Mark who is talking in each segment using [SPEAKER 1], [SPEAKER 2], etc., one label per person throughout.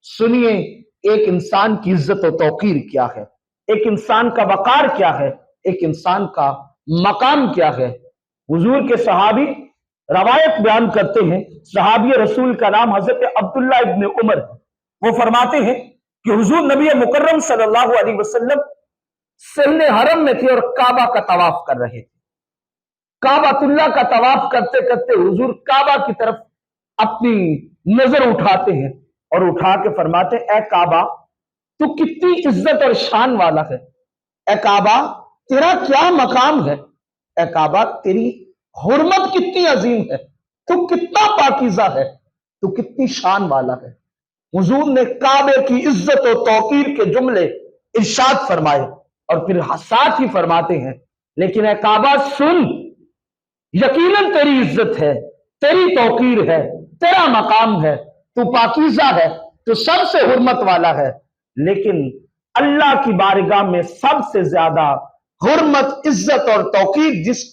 [SPEAKER 1] سنیے ایک انسان کی عزت و توقیر کیا ہے، ایک انسان کا وقار کیا ہے، ایک انسان کا مقام کیا ہے۔ حضور کے صحابی روایت بیان کرتے ہیں، صحابی رسول کا نام حضرت عبداللہ ابن عمر ہے۔ وہ فرماتے ہیں کہ حضور نبی مکرم صلی اللہ علیہ وسلم صحن حرم میں تھے اور کعبہ کا طواف کر رہے تھے۔ کعبۃ اللہ کا طواف کرتے کرتے حضور کعبہ کی طرف اپنی نظر اٹھاتے ہیں اور اٹھا کے فرماتے ہیں، اے کعبہ تو کتنی عزت اور شان والا ہے، اے کعبہ تیرا کیا مقام ہے، اے کعبہ تیری حرمت کتنی عظیم ہے، تو کتنا پاکیزہ ہے، تو کتنی شان والا ہے۔ حضور نے کعبے کی عزت و توقیر کے جملے ارشاد فرمائے اور پھر ساتھ ہی فرماتے ہیں، لیکن اے کعبہ سن، یقیناً تیری عزت ہے، تیری توقیر ہے، تیرا مقام ہے، تو پاکیزہ ہے، تو سب سے حرمت والا ہے، لیکن اللہ کی بارگاہ میں سب سے زیادہ حرمت، عزت اور توقیر جس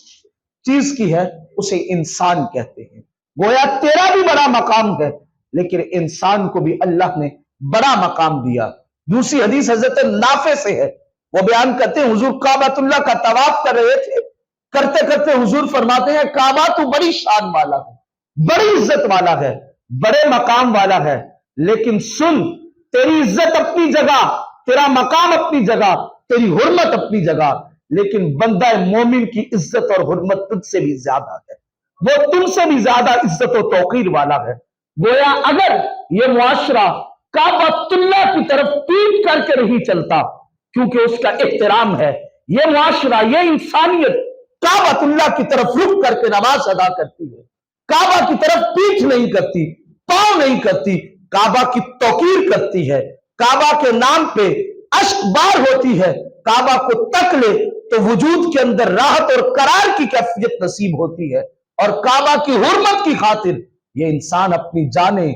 [SPEAKER 1] چیز کی ہے اسے انسان کہتے ہیں۔ گویا تیرا بھی بڑا مقام ہے، لیکن انسان کو بھی اللہ نے بڑا مقام دیا۔ دوسری حدیث حضرت نافع سے ہے، وہ بیان کرتے ہیں حضور کعبۃ اللہ کا طواف کر رہے تھے، کرتے کرتے حضور فرماتے ہیں، کعبہ تو بڑی شان والا ہے، بڑی عزت والا ہے، بڑے مقام والا ہے، لیکن سن، تیری عزت اپنی جگہ، تیرا مقام اپنی جگہ، تیری حرمت اپنی جگہ، لیکن بندہ مومن کی عزت اور حرمت تجھ سے بھی زیادہ ہے، وہ تم سے بھی زیادہ عزت و توقیر والا ہے۔ گویا اگر یہ معاشرہ کعبۃ اللہ کی طرف پیٹ کر کے نہیں چلتا، کیونکہ اس کا احترام ہے، یہ معاشرہ، یہ انسانیت کعبۃ اللہ کی طرف رخ کر کے نماز ادا کرتی ہے، کعبہ کی طرف پیٹھ نہیں کرتی، پاؤں نہیں کرتی، کعبہ کی توقیر کرتی ہے، کعبہ کے نام پہ اشک بار ہوتی ہے، کعبہ کو تک لے تو وجود کے اندر راحت اور قرار کی کیفیت نصیب ہوتی ہے، اور کعبہ کی حرمت کی خاطر یہ انسان اپنی جانیں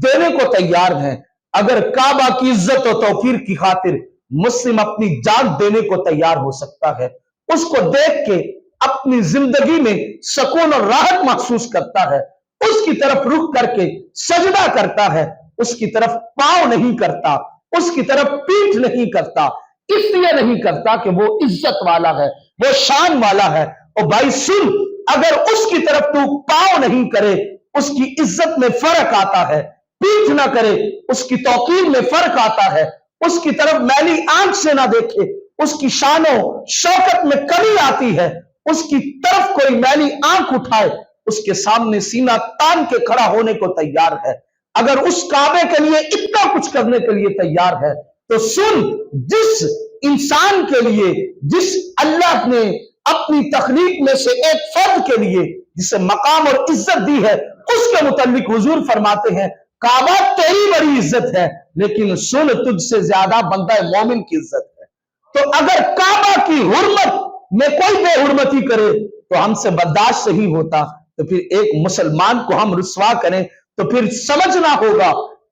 [SPEAKER 1] دینے کو تیار ہیں۔ اگر کعبہ کی عزت و توقیر کی خاطر مسلم اپنی جان دینے کو تیار ہو سکتا ہے، اس کو دیکھ کے اپنی زندگی میں سکون اور راحت محسوس کرتا ہے، اس کی طرف رخ کر کے سجدہ کرتا ہے، اس کی طرف پاؤں نہیں کرتا، اس کی طرف پیٹھ نہیں کرتا، اس لیے نہیں کرتا کہ وہ عزت والا ہے، وہ شان والا ہے۔ اور بھائی سن، اگر اس کی طرف تو پاؤں نہیں کرے، اس کی عزت میں فرق آتا ہے، پیٹھ نہ کرے اس کی توقیر میں فرق آتا ہے، اس کی طرف میلی آنکھ سے نہ دیکھے اس کی شان و شوکت میں کمی آتی ہے، اس کی طرف کوئی میلی آنکھ اٹھائے اس کے سامنے سینہ تان کے کھڑا ہونے کو تیار ہے۔ اگر اس کعبے کے لیے اتنا کچھ کرنے کے لیے تیار ہے تو سن، جس انسان کے لیے، جس اللہ نے اپنی تخلیق میں سے ایک فرد کے لیے جسے مقام اور عزت دی ہے، اس کے متعلق حضور فرماتے ہیں، کعبہ تیری بڑی عزت ہے، لیکن سن، تجھ سے زیادہ بندہ مومن کی عزت ہے۔ تو اگر کعبہ کی حرمت میں کوئی بے حرمتی کرے تو ہم سے برداشت نہیں ہوتا، تو پھر ایک مسلمان کو ہم رسوا کریں تو پھر سمجھنا ہوگا،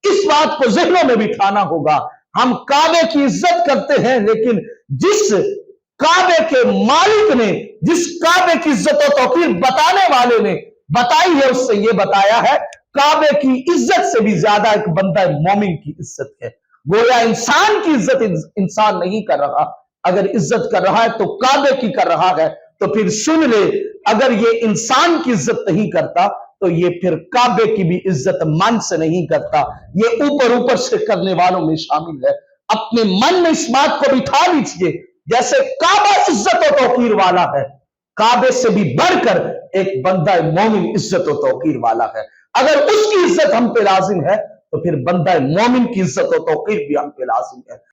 [SPEAKER 1] اس بات کو ذہنوں میں بٹھانا ہوگا، ہم کعبے کی عزت کرتے ہیں، لیکن جس کعبے کے مالک نے، جس کعبے کی عزت و توقیر بتانے والے نے بتائی ہے، اس سے یہ بتایا ہے کعبے کی عزت سے بھی زیادہ ایک بندہ مومن کی عزت ہے۔ گویا انسان کی عزت انسان نہیں کر رہا، اگر عزت کر رہا ہے تو کعبے کی کر رہا ہے، تو پھر سن لے، اگر یہ انسان کی عزت نہیں کرتا تو یہ پھر کعبے کی بھی عزت من سے نہیں کرتا، یہ اوپر اوپر سے کرنے والوں میں شامل ہے۔ اپنے من میں اس بات کو بٹھا لیجئے، جیسے کعبہ عزت و توقیر والا ہے، کعبے سے بھی بڑھ کر ایک بندہ مومن عزت و توقیر والا ہے۔ اگر اس کی عزت ہم پہ لازم ہے تو پھر بندہ مومن کی عزت و توقیر بھی ہم پہ لازم ہے۔